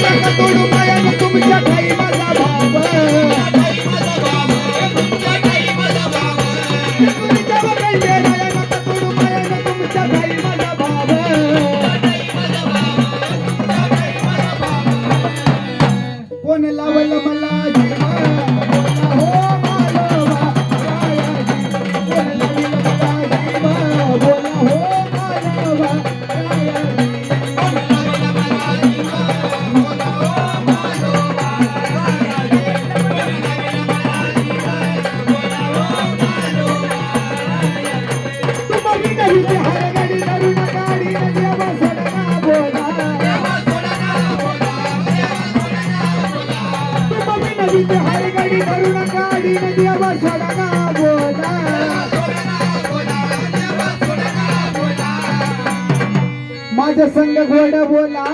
नका तोडू मायानं तुमच्या ठाई माझा भाव तुमच्या वगैरे राया नका तोडू मायानं तुमच्या ठाई माझा भाव कोण लावलं मला जीवा बोला हो मालवा रायाजी कोण लावलं मला जीवा बोला हो मालवा रायाजी तुम्ही नाही ते हरगडी धरून काढी देवा सोडना बोला तुम्ही नाही ते हरगडी धरून काढी देवा सोडना बोला माझ्या संग गोड बोला